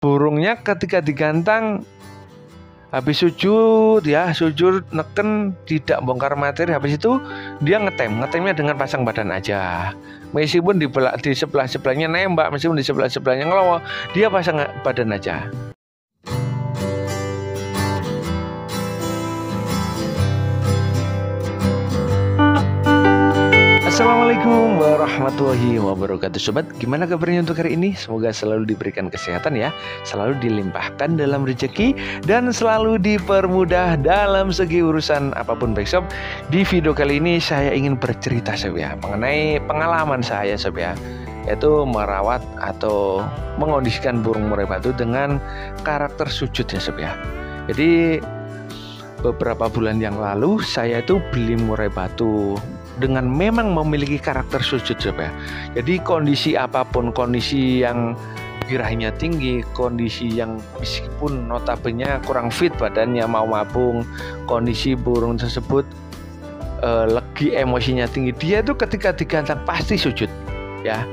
burungnya ketika digantang habis sujud neken, tidak bongkar materi, habis itu dia ngetemnya dengan pasang badan aja. Meskipun di sebelah-sebelahnya nembak, meskipun di sebelah-sebelahnya ngelowo, dia pasang badan aja. Assalamualaikum warahmatullahi wabarakatuh. Sobat, gimana kabarnya untuk hari ini? Semoga selalu diberikan kesehatan ya, selalu dilimpahkan dalam rezeki, dan selalu dipermudah dalam segi urusan apapun. Baik sob, di video kali ini saya ingin bercerita sob ya, mengenai pengalaman saya sob ya, yaitu merawat atau mengondisikan burung murai batu dengan karakter sujud ya sob ya. Jadi beberapa bulan yang lalu saya itu beli murai batu dengan memang memiliki karakter sujud sob ya. Jadi kondisi apapun, kondisi yang birahinya tinggi, kondisi yang meskipun notabene kurang fit badannya, mau mabung, kondisi burung tersebut lagi emosinya tinggi, dia itu ketika digantang pasti sujud ya.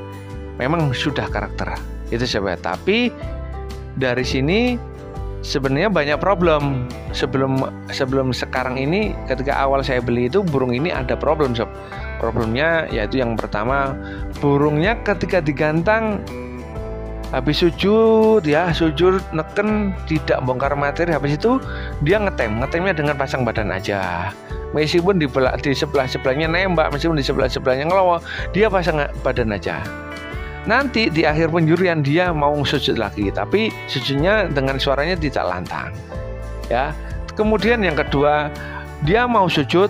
Memang sudah karakter itu sob ya. Tapi dari sini sebenarnya banyak problem. Sebelum sekarang ini, ketika awal saya beli itu burung ini ada problem sob. Problemnya yaitu yang pertama, burungnya ketika digantang habis sujud neken, tidak bongkar materi, habis itu dia ngetemnya dengan pasang badan aja. Meskipun di sebelah-sebelahnya nembak, meskipun di sebelah-sebelahnya ngelowo, dia pasang badan aja. Nanti di akhir penjurian dia mau sujud lagi, tapi sujudnya dengan suaranya tidak lantang ya. Kemudian yang kedua, dia mau sujud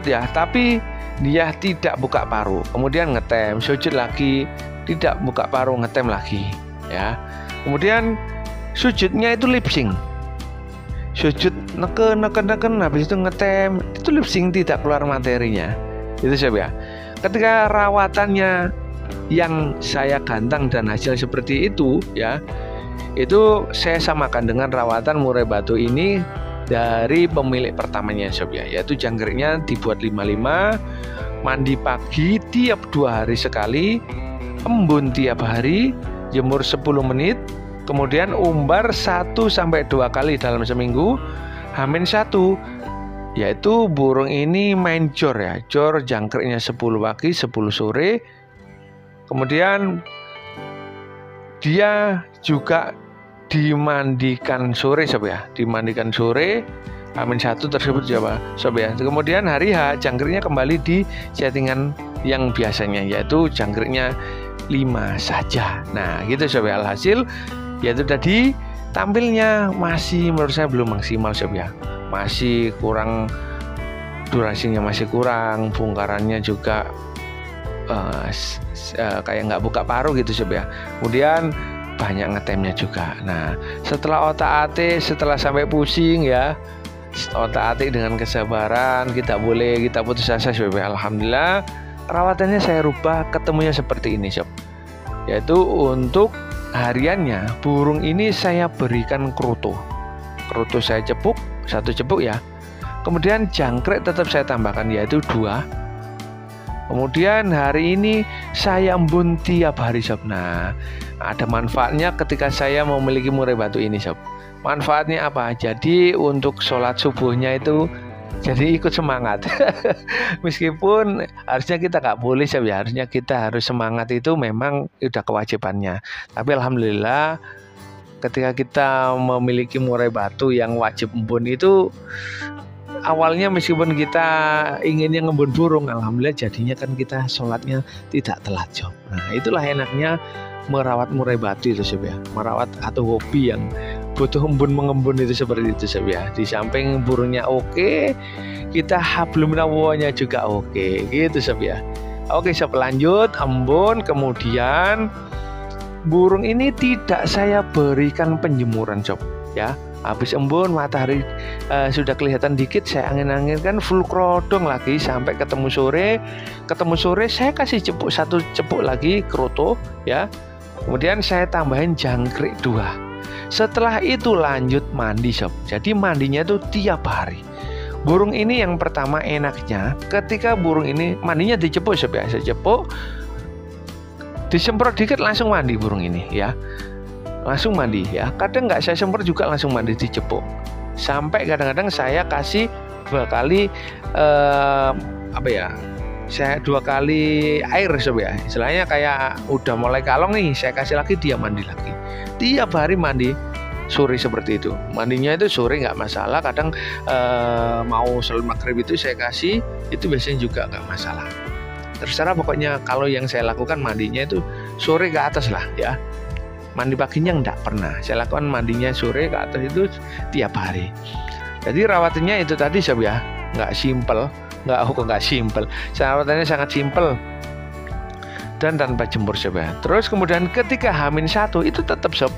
ya, tapi dia tidak buka paruh, kemudian ngetem, sujud lagi, tidak buka paruh, ngetem lagi ya. Kemudian sujudnya itu lip sync, sujud neken, habis itu ngetem, itu lip sync, tidak keluar materinya. Itu sob ya. Ketika rawatannya yang saya gantang dan hasil seperti itu ya, itu saya samakan dengan rawatan murai batu ini dari pemilik pertamanya sob ya, yaitu jangkriknya dibuat 55, mandi pagi tiap 2 hari sekali, embun tiap hari, jemur 10 menit, kemudian umbar 1-2 kali dalam seminggu, H-1, yaitu burung ini main jor ya, jor jangkriknya 10 pagi 10 sore. Kemudian dia juga dimandikan sore sob ya, dimandikan sore, H-1 tersebut ya sob ya. Kemudian hari H jangkriknya kembali di settingan yang biasanya, yaitu jangkriknya 5 saja. Nah gitu sob ya. Alhasil yaitu tadi tampilnya masih menurut saya belum maksimal sob ya, masih kurang, durasinya masih kurang, bongkarannya juga kayak nggak buka paruh gitu sob ya. Kemudian banyak ngetemnya juga. Nah setelah otak-atik, setelah sampai pusing ya, otak-atik dengan kesabaran, kita putus asa sob ya. Alhamdulillah rawatannya saya rubah, ketemunya seperti ini sob, yaitu untuk hariannya burung ini saya berikan kerutu saya cepuk, 1 cepuk ya. Kemudian jangkrik tetap saya tambahkan, yaitu 2. Kemudian hari ini saya embun tiap hari sob. Nah ada manfaatnya ketika saya memiliki murai batu ini sob. Manfaatnya apa? Jadi untuk sholat subuhnya itu jadi ikut semangat. Meskipun harusnya kita nggak boleh sob ya, harusnya kita harus semangat, itu memang udah kewajibannya. Tapi alhamdulillah ketika kita memiliki murai batu yang wajib embun itu, awalnya meskipun kita inginnya ngembun burung, alhamdulillah jadinya kan kita sholatnya tidak telat sob. Nah itulah enaknya merawat murai batu itu sob ya, merawat atau hobi yang butuh mengembun itu seperti itu sob ya. Di samping burungnya oke, kita hablum minallahnya juga oke gitu sob ya. Oke sob, lanjut embun. Kemudian burung ini tidak saya berikan penjemuran sob ya. Habis embun matahari sudah kelihatan dikit, saya angin-anginkan full krodong lagi sampai ketemu sore saya kasih 1 cepuk lagi kerutu ya. Kemudian saya tambahin jangkrik 2. Setelah itu lanjut mandi sob. Jadi mandinya itu tiap hari. Burung ini yang pertama enaknya ketika burung ini mandinya dicepuk sob ya, disemprot dikit langsung mandi burung ini ya. langsung mandi ya. Kadang nggak saya semprot juga langsung mandi di jepuk. Sampai kadang-kadang saya kasih 2 kali saya 2 kali air sob ya. Istilahnya kayak udah mulai kalong nih, saya kasih lagi, dia mandi lagi. Tiap hari mandi sore seperti itu. Mandinya itu sore nggak masalah. Kadang mau sholat maghrib itu saya kasih, itu biasanya juga nggak masalah. Terserah pokoknya, kalau yang saya lakukan mandinya itu sore ke atas lah ya. Mandi paginya enggak pernah. Saya lakukan mandinya sore ke atas itu tiap hari. Jadi rawatannya itu tadi sob ya, nggak simple. Nggak simple. Rawatannya sangat simple dan tanpa jemur sob ya. Terus kemudian ketika H-1 itu tetap sob,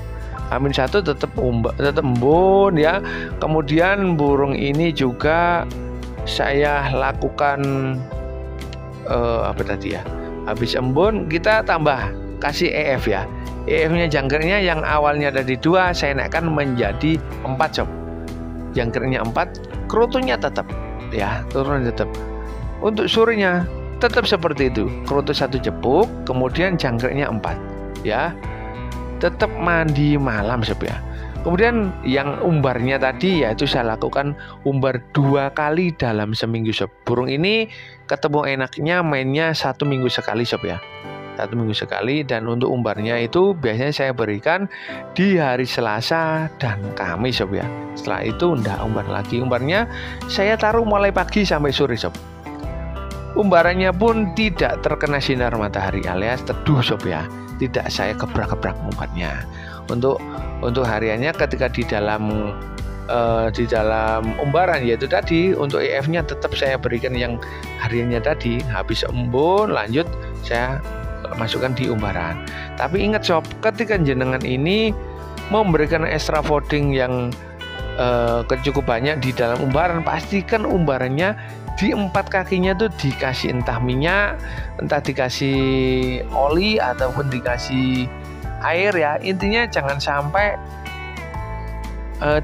H-1 tetap embun ya. Kemudian burung ini juga saya lakukan habis embun kita tambah kasih EF ya. EF-nya jangkirnya yang awalnya dari 2 saya naikkan menjadi 4 sob. Jangkirnya 4, kerutunya tetap ya, turun tetap. Untuk sorenya tetap seperti itu, kerutu 1 jepuk, kemudian jangkirnya 4 ya. Tetap mandi malam sob ya. Kemudian yang umbarnya tadi yaitu saya lakukan umbar 2 kali dalam seminggu sob. Burung ini ketemu enaknya mainnya 1 minggu sekali sob ya. 1 minggu sekali. Dan untuk umbarnya itu biasanya saya berikan di hari Selasa dan Kamis sob ya. Setelah itu ndak umbar lagi. Umbarnya saya taruh mulai pagi sampai sore sob. Umbarannya pun tidak terkena sinar matahari alias teduh sob ya. Tidak saya gebrak-gebrak umbarnya. Untuk hariannya ketika di dalam umbaran yaitu tadi, untuk EF-nya tetap saya berikan yang hariannya tadi. Habis embun lanjut saya masukkan di umbaran. Tapi ingat sob, ketika jenengan ini memberikan extra fooding yang cukup banyak di dalam umbaran, pastikan umbarannya di 4 kakinya tuh dikasih entah minyak, entah dikasih oli ataupun dikasih air ya. Intinya jangan sampai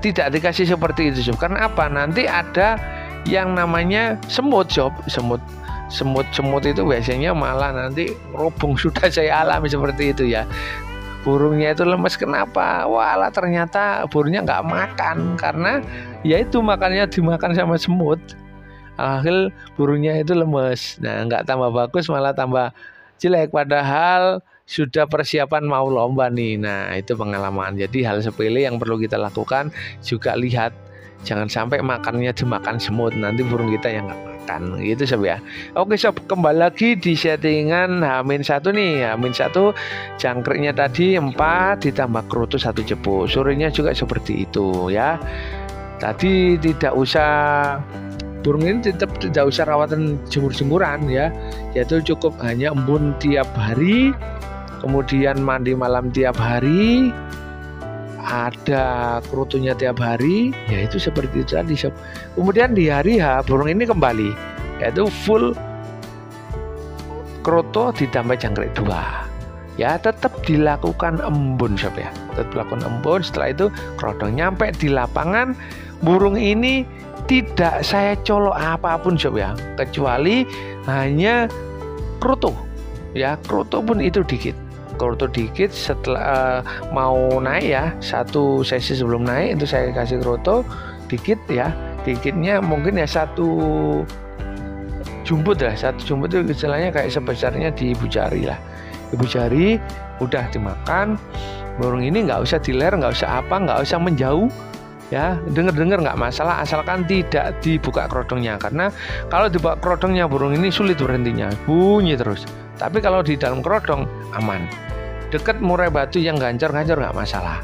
tidak dikasih seperti itu sob. Karena apa? Nanti ada yang namanya semut sob. Semut itu biasanya malah nanti robong. Sudah saya alami seperti itu ya. Burungnya itu lemes, kenapa? Walah ternyata burungnya nggak makan karena yaitu makannya dimakan sama semut. Alhasil burungnya itu lemes. Nah, nggak tambah bagus malah tambah jelek, padahal sudah persiapan mau lomba nih. Nah, itu pengalaman. Jadi hal sepele yang perlu kita lakukan juga, lihat jangan sampai makannya dimakan semut, nanti burung kita yang nggak makan gitu sob ya. Oke sob, kembali lagi di settingan H-1 nih. H-1 jangkriknya tadi 4 ditambah kerutu 1 jepuk. Sorenya juga seperti itu ya. Tadi tidak usah, burung ini tetap tidak usah rawatan jemur-jemuran ya, yaitu cukup hanya embun tiap hari, kemudian mandi malam tiap hari, ada kerutunya tiap hari, yaitu seperti itu tadi sob. Kemudian di hari H burung ini kembali, yaitu full kerutu ditambah jangkrik 2 ya. Tetap dilakukan embun sob ya, tetap dilakukan embun. Setelah itu kerodong nyampe di lapangan, burung ini tidak saya colok apapun sob ya, kecuali hanya kerutu ya. Kerutu pun itu dikit, kerutu dikit. Setelah mau naik ya, 1 sesi sebelum naik itu saya kasih kerutu dikit ya. Dikitnya mungkin ya 1 jumput lah. 1 jumput itu istilahnya kayak sebesarnya di ibu jari lah. Ibu jari udah dimakan. Burung ini nggak usah diler, nggak usah apa, nggak usah menjauh ya. Dengar nggak masalah, asalkan tidak dibuka kerodongnya. Karena kalau dibuka kerodongnya burung ini sulit berhentinya, bunyi terus. Tapi kalau di dalam kerodong aman. Dekat murai batu yang gancor-gancor nggak masalah.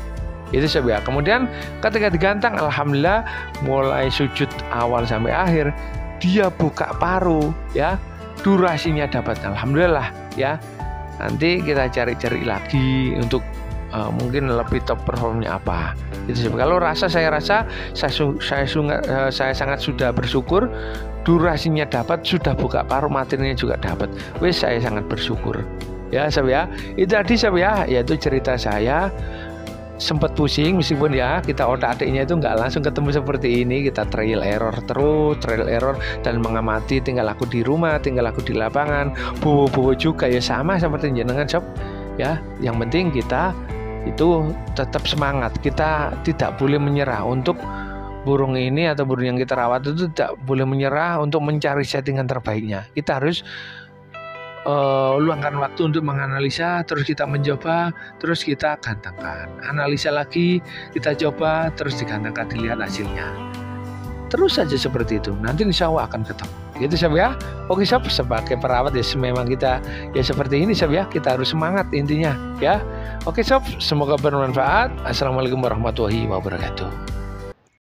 Itu sob ya. Kemudian ketika digantang, alhamdulillah mulai sujud awal sampai akhir dia buka paruh ya. Durasinya dapat, alhamdulillah ya. Nanti kita cari-cari lagi untuk mungkin lebih top performnya apa. Itu kalau saya rasa saya sangat sudah bersyukur, durasinya dapat, sudah buka paruh, materinya juga dapat. Wes saya sangat bersyukur ya sob ya. Itu tadi sob ya, yaitu cerita saya. Sempat pusing meskipun ya kita otak-atiknya itu nggak langsung ketemu seperti ini, kita trial error dan mengamati. Tinggal aku di rumah, tinggal aku di lapangan, bobo juga ya sama seperti jenengan sob ya. Yang penting kita itu tetap semangat. Kita tidak boleh menyerah untuk burung ini atau burung yang kita rawat itu tidak boleh menyerah untuk mencari settingan terbaiknya. Kita harus luangkan waktu untuk menganalisa, terus kita mencoba, terus kita gantungkan. Analisa lagi, kita coba, terus digantungkan, dilihat hasilnya. Terus saja seperti itu, nanti insya Allah akan ketemu. Gitu sob ya. Oke sob, sebagai perawat ya memang kita ya seperti ini sob ya. Kita harus semangat intinya ya. Oke sob, semoga bermanfaat. Assalamualaikum warahmatullahi wabarakatuh.